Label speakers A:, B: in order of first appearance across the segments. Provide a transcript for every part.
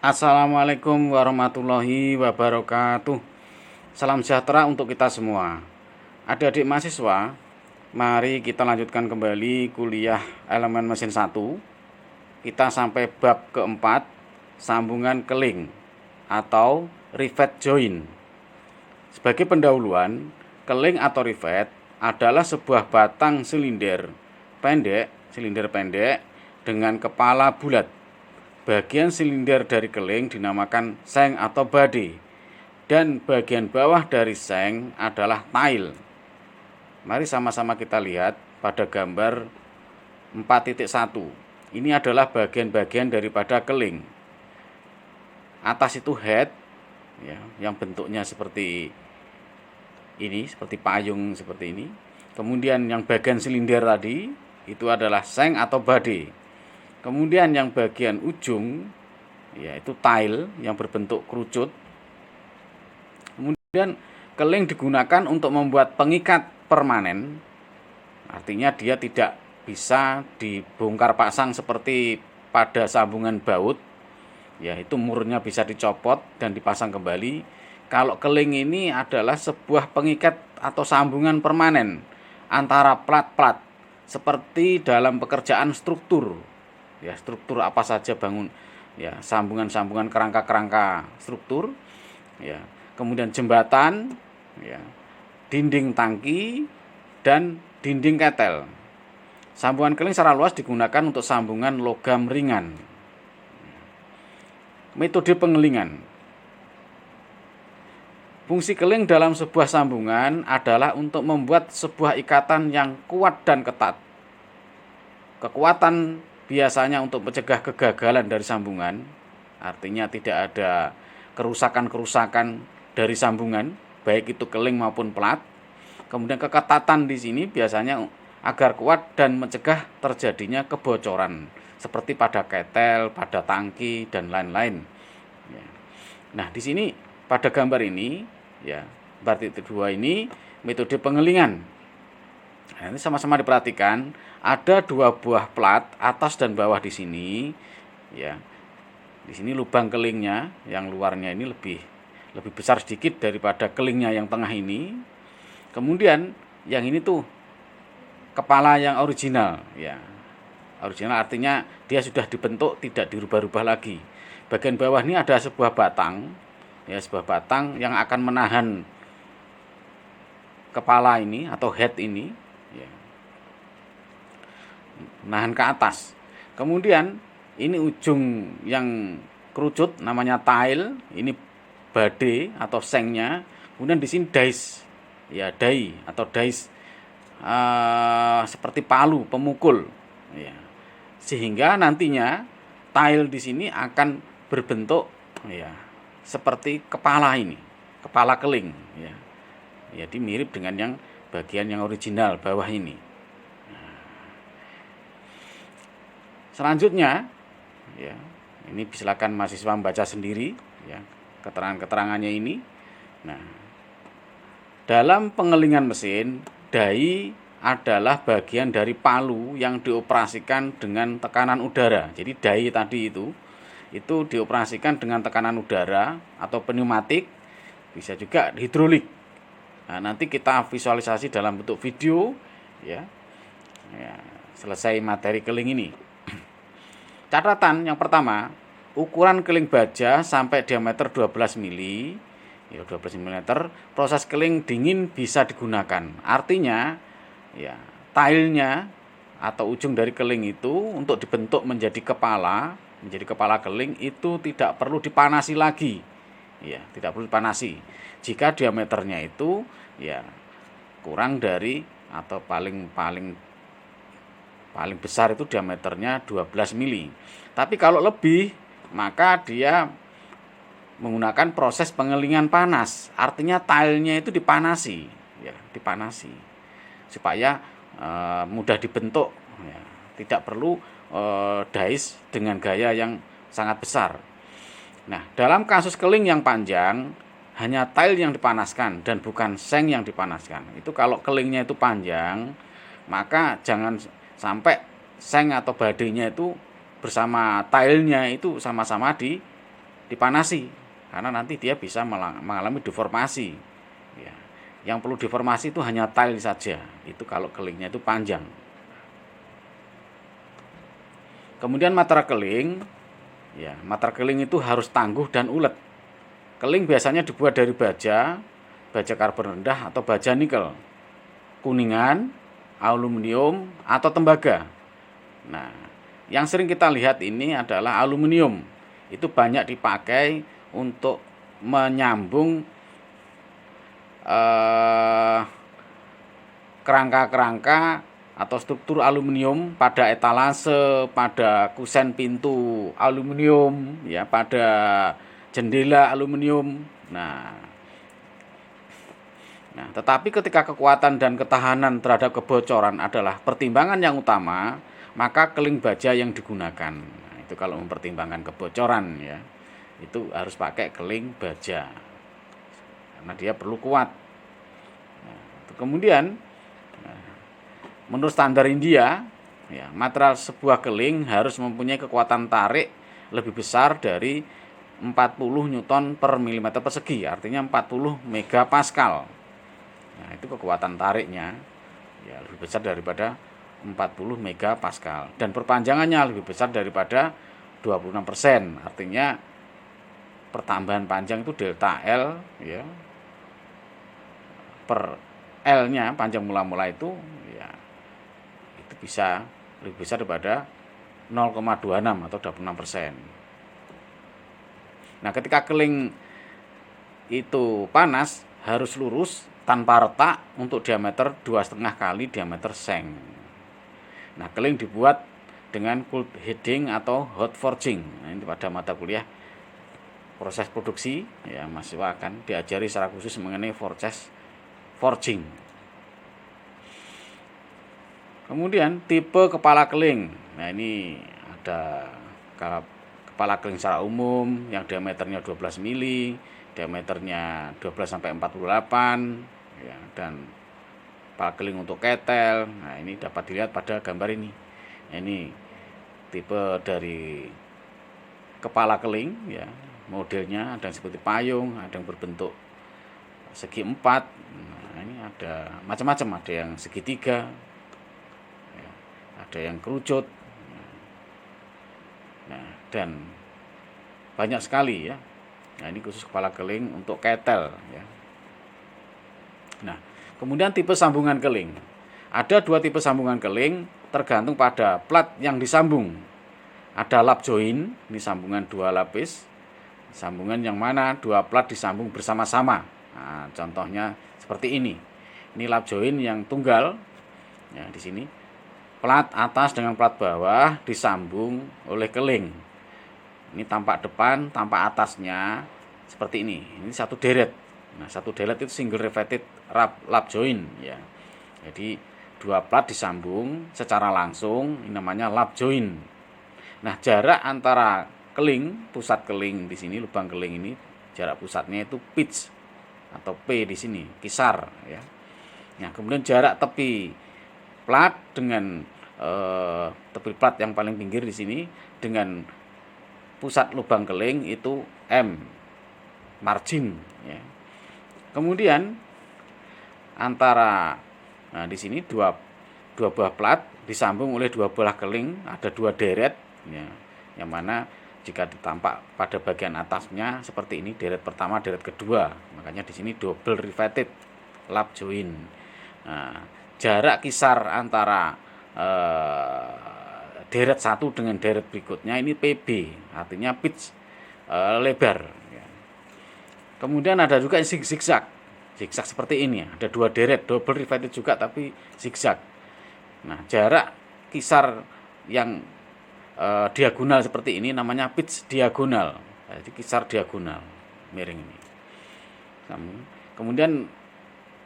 A: Assalamualaikum warahmatullahi wabarakatuh. Salam sejahtera untuk kita semua. Adik-adik mahasiswa, mari kita lanjutkan kembali kuliah elemen mesin 1. Kita sampai bab keempat, sambungan keling atau rivet joint. Sebagai pendahuluan, keling atau rivet adalah sebuah batang silinder pendek dengan kepala bulat. Bagian silinder dari keling dinamakan seng atau body, dan bagian bawah dari seng adalah tail. Mari sama-sama kita lihat pada gambar 4.1. Ini adalah bagian-bagian daripada keling. Atas itu head, ya, yang bentuknya seperti ini, seperti payung seperti ini. Kemudian yang bagian silinder tadi itu adalah seng atau body. Kemudian yang bagian ujung yaitu tail yang berbentuk kerucut. Kemudian keling digunakan untuk membuat pengikat permanen. Artinya dia tidak bisa dibongkar pasang seperti pada sambungan baut. Yaitu murnya bisa dicopot dan dipasang kembali. Kalau keling ini adalah sebuah pengikat atau sambungan permanen antara plat-plat seperti dalam pekerjaan struktur. Ya, struktur apa saja bangun, ya, sambungan-sambungan kerangka-kerangka struktur, ya, kemudian jembatan, ya, dinding tangki dan dinding ketel. Sambungan keling secara luas digunakan untuk sambungan logam ringan. Metode pengelingan. Fungsi keling dalam sebuah sambungan adalah untuk membuat sebuah ikatan yang kuat dan ketat. Kekuatan biasanya untuk mencegah kegagalan dari sambungan, artinya tidak ada kerusakan-kerusakan dari sambungan, baik itu keling maupun plat. Kemudian keketatan di sini biasanya agar kuat dan mencegah terjadinya kebocoran, seperti pada ketel, pada tangki dan lain-lain. Nah, di sini pada gambar ini, ya, berarti kedua ini metode pengelingan. Nah, ini sama-sama diperhatikan. Ada dua buah plat atas dan bawah di sini, ya. Di sini lubang kelingnya yang luarnya ini lebih besar sedikit daripada kelingnya yang tengah ini. Kemudian yang ini tuh kepala yang original, ya. Original artinya dia sudah dibentuk, tidak dirubah-rubah lagi. Bagian bawah ini ada sebuah batang, ya, sebuah batang yang akan menahan kepala ini atau head ini, ya, nahan ke atas. Kemudian ini ujung yang kerucut namanya tail, ini bade atau sengnya. Kemudian di sini dice, ya, dai atau dice, seperti palu pemukul, ya. Sehingga nantinya tail di sini akan berbentuk, ya, seperti kepala ini, kepala keling, ya. Jadi mirip dengan yang bagian yang original bawah ini. Selanjutnya, ya, ini silakan mahasiswa membaca sendiri, ya, keterangan-keterangannya ini. Nah, dalam pengelingan mesin, dai adalah bagian dari palu yang dioperasikan dengan tekanan udara. Jadi dai tadi itu dioperasikan dengan tekanan udara atau pneumatik, bisa juga hidrolik. Nah, nanti kita visualisasi dalam bentuk video, ya, selesai materi keling ini. Catatan yang pertama, ukuran keling baja sampai diameter 12 mili, ya, 12 mm, proses keling dingin bisa digunakan. Artinya, ya, tailnya atau ujung dari keling itu untuk dibentuk menjadi kepala keling itu tidak perlu dipanasi lagi. Ya, tidak perlu dipanasi. Jika diameternya itu, ya, kurang dari atau paling besar itu diameternya 12 mili. Tapi kalau lebih, maka dia menggunakan proses pengelingan panas. Artinya tailnya itu dipanasi, ya, dipanasi supaya mudah dibentuk, ya. Tidak perlu dice dengan gaya yang sangat besar. Nah, dalam kasus keling yang panjang, hanya tail yang dipanaskan dan bukan seng yang dipanaskan. Itu kalau kelingnya itu panjang, maka jangan sampai seng atau badenya itu bersama tailnya itu sama-sama dipanasi karena nanti dia bisa mengalami deformasi ya. Yang perlu deformasi itu hanya tile saja, itu kalau kelingnya itu panjang. Kemudian materai keling ya, materai keling itu harus tangguh dan ulet. Keling biasanya dibuat dari baja karbon rendah atau baja nikel, kuningan, aluminium atau tembaga. Nah, yang sering kita lihat ini adalah aluminium. Itu banyak dipakai untuk menyambung kerangka-kerangka atau struktur aluminium pada etalase, pada kusen pintu aluminium, ya, pada jendela aluminium. Nah, tetapi ketika kekuatan dan ketahanan terhadap kebocoran adalah pertimbangan yang utama, maka keling baja yang digunakan. Nah, itu kalau mempertimbangkan kebocoran ya, itu harus pakai keling baja karena dia perlu kuat. Nah, kemudian menurut standar India ya, material sebuah keling harus mempunyai kekuatan tarik lebih besar dari 40 Newton per milimeter persegi, artinya 40 megapascal. Nah, itu kekuatan tariknya ya lebih besar daripada 40 megapascal, dan perpanjangannya lebih besar daripada 26%, artinya pertambahan panjang itu delta L ya per L-nya panjang mula-mula itu ya itu bisa lebih besar daripada 0,26 atau 26%. Nah, ketika keling itu panas harus lurus tanpa retak untuk diameter 2,5 kali diameter seng. Nah, keling dibuat dengan cold heating atau hot forging. Nah, ini pada mata kuliah proses produksi ya, mahasiswa akan diajari secara khusus mengenai proses forging. Kemudian tipe kepala keling. Nah, ini ada kepala keling secara umum yang diameternya 12 mili, diameternya 12 sampai 48 ya, dan kepala keling untuk ketel. Nah, ini dapat dilihat pada gambar ini. Nah, ini tipe dari kepala keling ya. Modelnya ada yang seperti payung, ada yang berbentuk segi 4. Nah, ini ada macam-macam, ada yang segitiga ya, ada yang kerucut. Nah, dan banyak sekali ya. Nah, ini khusus kepala keling untuk ketel ya. Nah, kemudian tipe sambungan keling. Ada 2 tipe sambungan keling tergantung pada plat yang disambung. Ada lap join, ini sambungan 2 lapis. Sambungan yang mana 2 plat disambung bersama-sama. Nah, contohnya seperti ini. Ini lap join yang tunggal. Ya, di sini plat atas dengan plat bawah disambung oleh keling. Ini tampak depan, tampak atasnya seperti ini. Ini satu deret. Nah, satu deret itu single riveted lap join ya. Jadi 2 plat disambung secara langsung, ini namanya lap join. Nah, jarak antara keling, pusat keling di sini, lubang keling ini, jarak pusatnya itu pitch atau P di sini, kisar ya. Nah, kemudian jarak tepi plat dengan tepi plat yang paling pinggir di sini dengan pusat lubang keling itu M, margin ya. Kemudian antara di sini dua buah plat disambung oleh 2 buah keling, ada 2 deret ya, yang mana jika ditampak pada bagian atasnya seperti ini, deret pertama, deret kedua, makanya di sini double riveted lap join. Nah, jarak kisar antara deret satu dengan deret berikutnya ini PB, artinya pitch lebar ya. Kemudian ada juga zigzag seperti ini, ada 2 deret double riveted juga tapi zigzag. Nah, jarak kisar yang diagonal seperti ini namanya pitch diagonal. Jadi kisar diagonal miring ini. Kemudian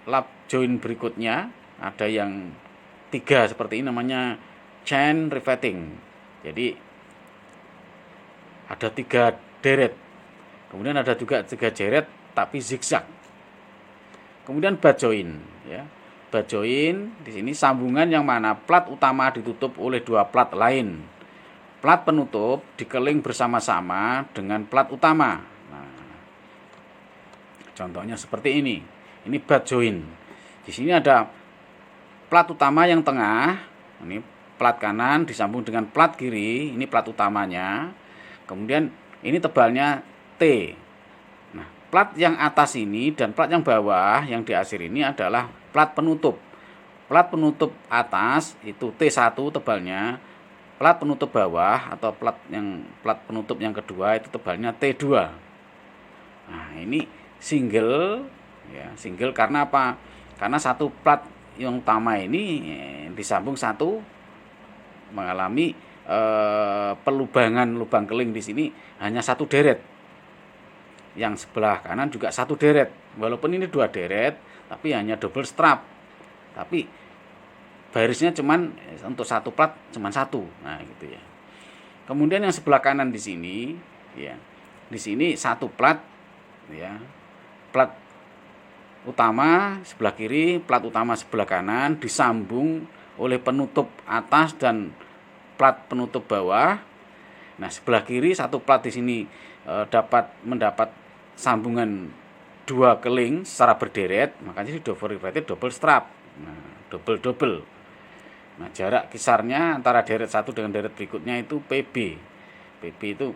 A: lap join berikutnya ada yang 3 seperti ini namanya chain riveting. Jadi ada 3 deret. Kemudian ada juga 3 deret tapi zigzag. Kemudian butt join ya. Butt join di sini sambungan yang mana plat utama ditutup oleh 2 plat lain. plat penutup dikeling bersama-sama dengan plat utama. Nah, contohnya seperti ini. Ini butt joint. Di sini ada plat utama yang tengah, ini plat kanan disambung dengan plat kiri, ini plat utamanya. Kemudian ini tebalnya T. Nah, plat yang atas ini dan plat yang bawah yang di akhir ini adalah plat penutup. Plat penutup atas itu T1 tebalnya, plat penutup bawah atau plat penutup yang kedua itu tebalnya T2. Nah, ini single ya, single karena apa? Karena satu plat yang utama ini disambung satu mengalami pelubangan lubang keling di sini hanya satu deret. Yang sebelah kanan juga satu deret. Walaupun ini dua deret, tapi hanya double strap. Tapi barisnya cuman untuk satu plat cuman satu. Nah, gitu ya. Kemudian yang sebelah kanan di sini ya. Di sini satu plat ya. Plat utama sebelah kiri, plat utama sebelah kanan disambung oleh penutup atas dan plat penutup bawah. Nah, sebelah kiri satu plat di sini mendapat sambungan dua keling secara berderet, makanya berarti double strap. Nah, double. Nah, jarak kisarnya antara deret satu dengan deret berikutnya itu PB. PB itu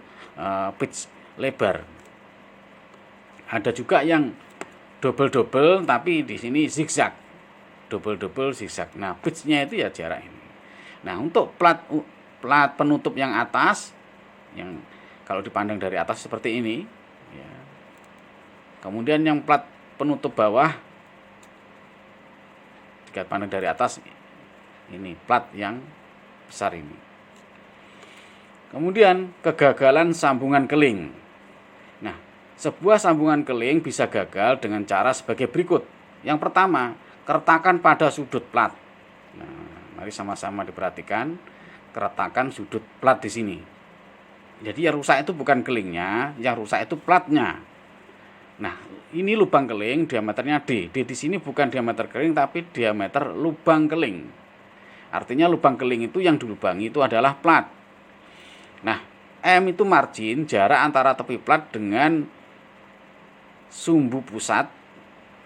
A: pitch lebar. Ada juga yang double tapi di sini zigzag. Double zigzag. Nah, pitch-nya itu ya jarak ini. Nah, untuk plat penutup yang atas yang kalau dipandang dari atas seperti ini ya. Kemudian yang plat penutup bawah jika pandang dari atas ini plat yang besar ini. Kemudian kegagalan sambungan keling. Nah, sebuah sambungan keling bisa gagal dengan cara sebagai berikut. Yang pertama, keretakan pada sudut plat. Nah, mari sama-sama diperhatikan keretakan sudut plat di sini. Jadi yang rusak itu bukan kelingnya, yang rusak itu platnya. Nah, ini lubang keling diameternya D. D di sini bukan diameter keling tapi diameter lubang keling. Artinya lubang keling itu yang dilubangi itu adalah plat. Nah, M itu margin jarak antara tepi plat dengan sumbu pusat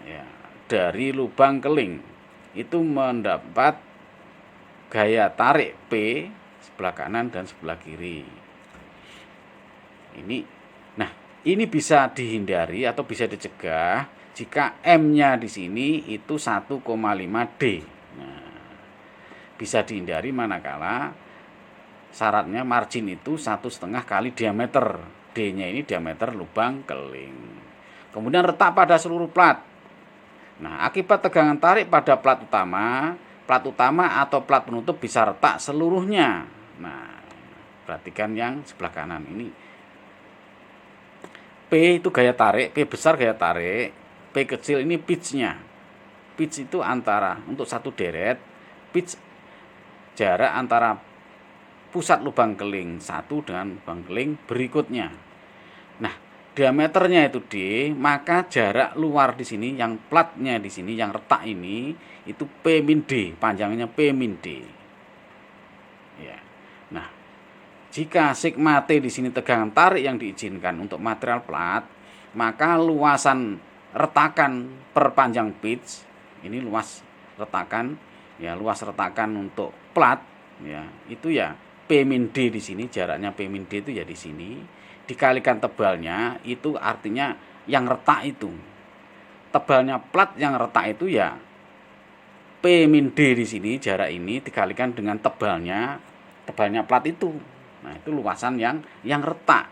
A: ya, dari lubang keling. Itu mendapat gaya tarik P sebelah kanan dan sebelah kiri. Ini bisa dihindari atau bisa dicegah jika M-nya di sini itu 1,5 D. Nah, bisa dihindari manakala syaratnya margin itu 1,5 kali diameter. D-nya ini diameter lubang keling. Kemudian retak pada seluruh plat. Nah, akibat tegangan tarik pada plat utama atau plat penutup bisa retak seluruhnya. Nah, perhatikan yang sebelah kanan ini. P itu gaya tarik, P besar gaya tarik, P kecil ini pitch-nya. Pitch itu antara untuk satu deret, pitch jarak antara pusat lubang keling satu dengan lubang keling berikutnya. Nah, diameternya itu D, maka jarak luar di sini yang platnya di sini yang retak ini itu P min D, panjangnya P min D. Ya. Nah, jika sigma T di sini tegangan tarik yang diizinkan untuk material plat, maka luasan retakan per panjang pitch, ini luas retakan untuk plat ya, itu ya P min D di sini, jaraknya P min D itu ya di sini, dikalikan tebalnya itu artinya yang retak itu. Tebalnya plat yang retak itu ya P min D di sini, jarak ini dikalikan dengan tebalnya plat itu. Nah, itu luasan yang retak.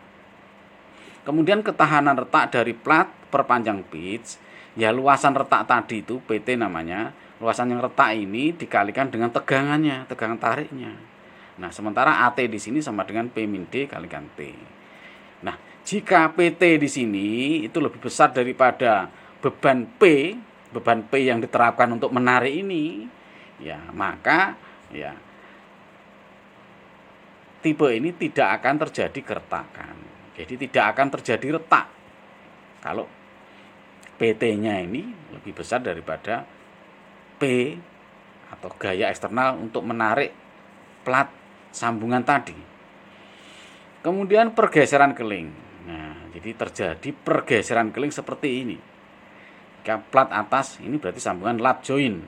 A: Kemudian ketahanan retak dari plat per panjang pitch, ya luasan retak tadi itu PT namanya. Luasan yang retak ini dikalikan dengan tegangannya, tegangan tariknya. Nah, sementara AT di sini sama dengan P min D kalikan T. Nah, jika PT di sini itu lebih besar daripada beban P yang diterapkan untuk menarik ini, ya maka ya tipe ini tidak akan terjadi keretakan. Jadi tidak akan terjadi retak kalau PT-nya ini lebih besar daripada P atau gaya eksternal untuk menarik plat sambungan tadi. Kemudian pergeseran keling. Nah, jadi terjadi pergeseran keling seperti ini. Plat atas ini berarti sambungan lap join.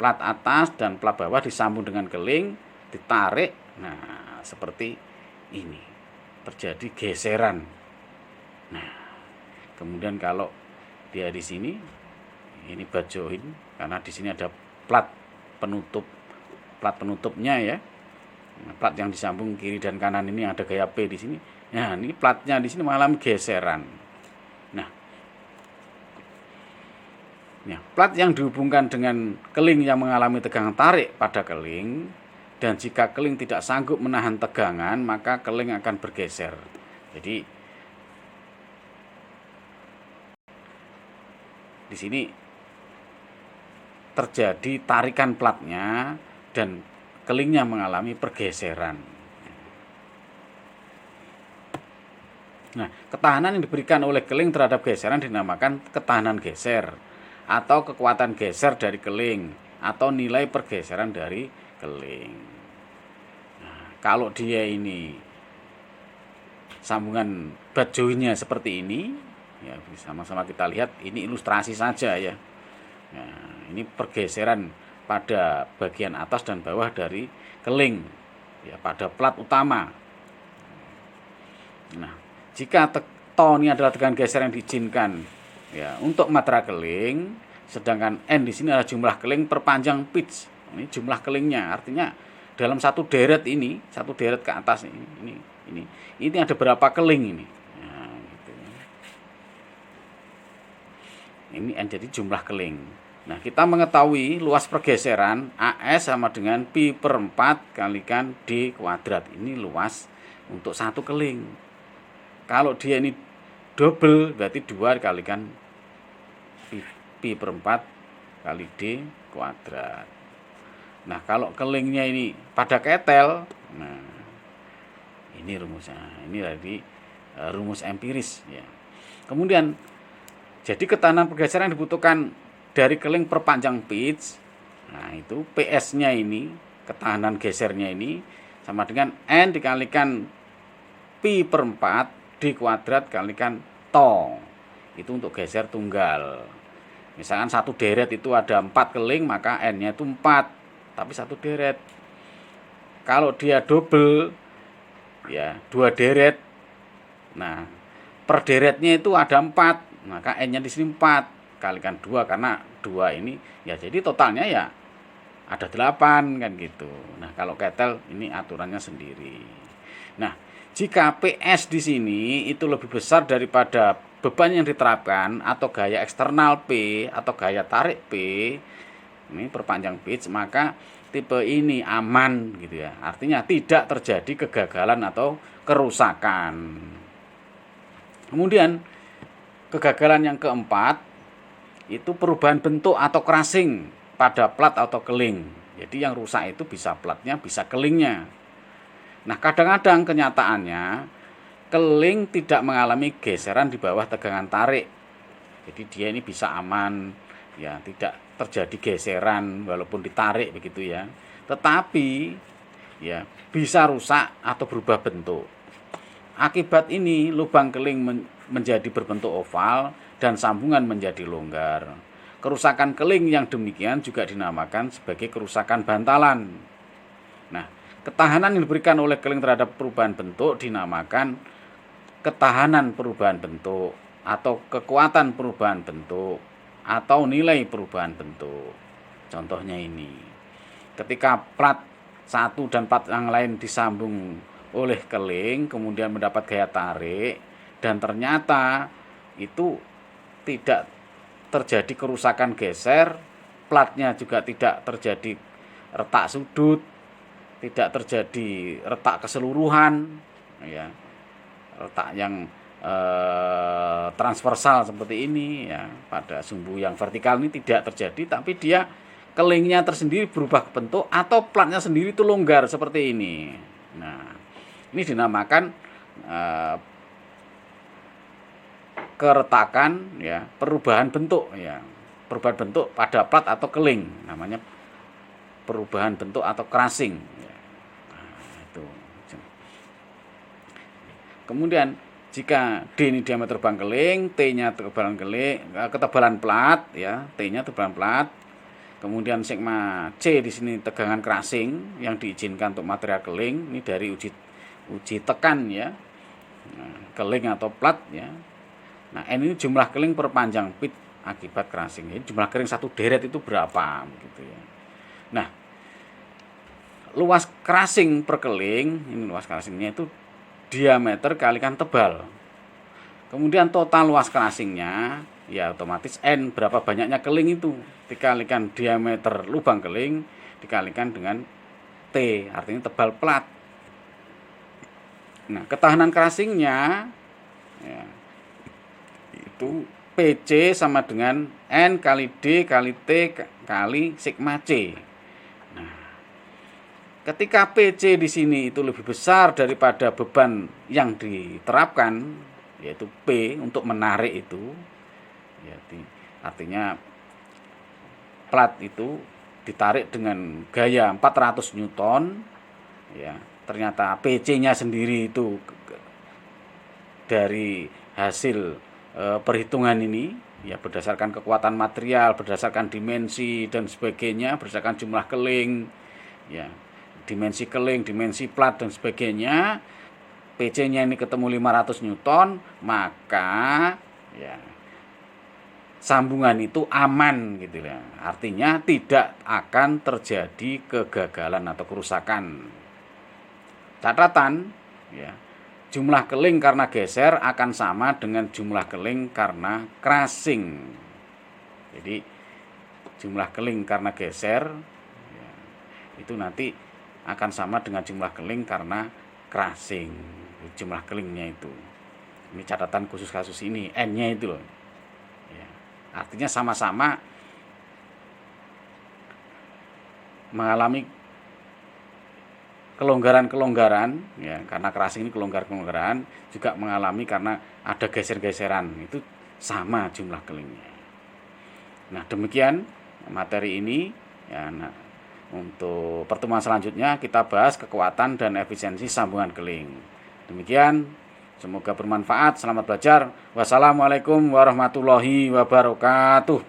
A: Plat atas dan plat bawah disambung dengan keling, ditarik. Nah, seperti ini. Terjadi geseran. Nah, kemudian kalau dia di sini ini butt join karena di sini ada plat penutupnya ya. Nah, plat yang disambung kiri dan kanan ini ada gaya P di sini. Nah, ini platnya di sini mengalami geseran. Nah, plat yang dihubungkan dengan keling yang mengalami tegangan tarik pada keling, dan jika keling tidak sanggup menahan tegangan, maka keling akan bergeser. Jadi di sini terjadi tarikan platnya dan kelingnya mengalami pergeseran. Nah, ketahanan yang diberikan oleh keling terhadap geseran dinamakan ketahanan geser atau kekuatan geser dari keling atau nilai pergeseran dari keling. Nah, kalau dia ini sambungan butt joinnya seperti ini, ya sama-sama kita lihat ini ilustrasi saja ya. Nah, ini pergeseran pada bagian atas dan bawah dari keling ya pada plat utama. Nah, jika ini adalah tegangan geser yang diizinkan ya untuk matra keling, sedangkan N di sini adalah jumlah keling perpanjang pitch. Ini jumlah kelingnya, artinya dalam satu deret ini, satu deret ke atas ini ada berapa keling ini. Nah, gitu. Ini N jadi jumlah keling. Nah, kita mengetahui luas pergeseran AS sama dengan pi per 4 kalikan D kuadrat. Ini luas untuk satu keling. Kalau dia ini double berarti 2 dikalikan pi per 4 kali D kuadrat. Nah, kalau kelingnya ini pada ketel, nah ini rumusnya. Ini tadi rumus empiris ya. Kemudian jadi ketahanan pergeseran yang dibutuhkan dari keling perpanjang pitch. Nah, itu PS-nya ini, ketahanan gesernya ini sama dengan N dikalikan pi per 4 D kuadrat kalikan to. Itu untuk geser tunggal. Misalkan satu deret itu ada 4 keling, maka N-nya itu 4, tapi satu deret. Kalau dia double, ya 2 deret. Nah, per deretnya itu ada 4, maka N-nya di sini 4 kalikan 2 karena 2 ini ya jadi totalnya ya ada 8 kan gitu. Nah, kalau ketel ini aturannya sendiri. Nah, jika PS di sini itu lebih besar daripada beban yang diterapkan atau gaya eksternal P atau gaya tarik P, ini perpanjang pitch, maka tipe ini aman gitu ya. Artinya tidak terjadi kegagalan atau kerusakan. Kemudian kegagalan yang keempat itu perubahan bentuk atau crashing pada plat atau keling. Jadi yang rusak itu bisa platnya, bisa kelingnya. Nah, kadang-kadang kenyataannya keling tidak mengalami geseran di bawah tegangan tarik. Jadi dia ini bisa aman, ya tidak terjadi geseran walaupun ditarik begitu ya. Tetapi ya bisa rusak atau berubah bentuk. Akibat ini lubang keling menjadi berbentuk oval dan sambungan menjadi longgar. Kerusakan keling yang demikian juga dinamakan sebagai kerusakan bantalan. Nah, ketahanan yang diberikan oleh keling terhadap perubahan bentuk dinamakan ketahanan perubahan bentuk atau kekuatan perubahan bentuk atau nilai perubahan bentuk. Contohnya ini. Ketika plat satu dan plat yang lain disambung oleh keling kemudian mendapat gaya tarik dan ternyata itu tidak terjadi kerusakan geser, platnya juga tidak terjadi retak sudut, tidak terjadi retak keseluruhan ya. Retak yang transversal seperti ini ya, pada sumbu yang vertikal ini tidak terjadi, tapi dia kelingnya tersendiri berubah bentuk atau platnya sendiri itu longgar seperti ini. Nah, ini dinamakan keretakan ya, perubahan bentuk ya. Perubahan bentuk pada plat atau keling namanya perubahan bentuk atau crashing ya. Nah, itu. Kemudian jika D ini diameter lubang keling, T-nya ketebalan plat ya, T-nya tebalan plat. Kemudian sigma C di sini tegangan krasing yang diizinkan untuk material keling. Ini dari uji tekan ya. Nah, keling atau plat ya. Nah, N ini jumlah keling per panjang pit akibat krasing. Jadi jumlah keling satu deret itu berapa gitu ya. Nah, luas krasing per keling, ini luas krasingnya itu diameter kalikan tebal. Kemudian total luas krasingnya ya otomatis N, berapa banyaknya keling itu, dikalikan diameter lubang keling dikalikan dengan T, artinya tebal plat. Nah, ketahanan krasingnya ya, itu PC sama dengan N kali D kali T kali sigma C. Nah, ketika PC di sini itu lebih besar daripada beban yang diterapkan, yaitu P untuk menarik itu, ya, artinya plat itu ditarik dengan gaya 400 Newton, ya, ternyata PC-nya sendiri itu dari hasil perhitungan ini ya berdasarkan kekuatan material, berdasarkan dimensi dan sebagainya, berdasarkan jumlah keling, ya, dimensi keling, dimensi plat dan sebagainya, PC-nya ini ketemu 500 Newton, maka ya sambungan itu aman gitu ya. Artinya tidak akan terjadi kegagalan atau kerusakan. Catatan ya, jumlah keling karena geser akan sama dengan jumlah keling karena krasing. Jadi jumlah keling karena geser ya, itu nanti akan sama dengan jumlah keling karena krasing. Jumlah kelingnya itu. Ini catatan khusus kasus ini, N-nya itu loh. Ya, artinya sama-sama mengalami kelonggaran-kelonggaran ya, karena krasing ini kelonggaran juga mengalami karena ada geser-geseran, itu sama jumlah kelingnya. Nah, demikian materi ini ya. Nah, untuk pertemuan selanjutnya kita bahas kekuatan dan efisiensi sambungan keling. Demikian, semoga bermanfaat. Selamat belajar. Wassalamualaikum warahmatullahi wabarakatuh.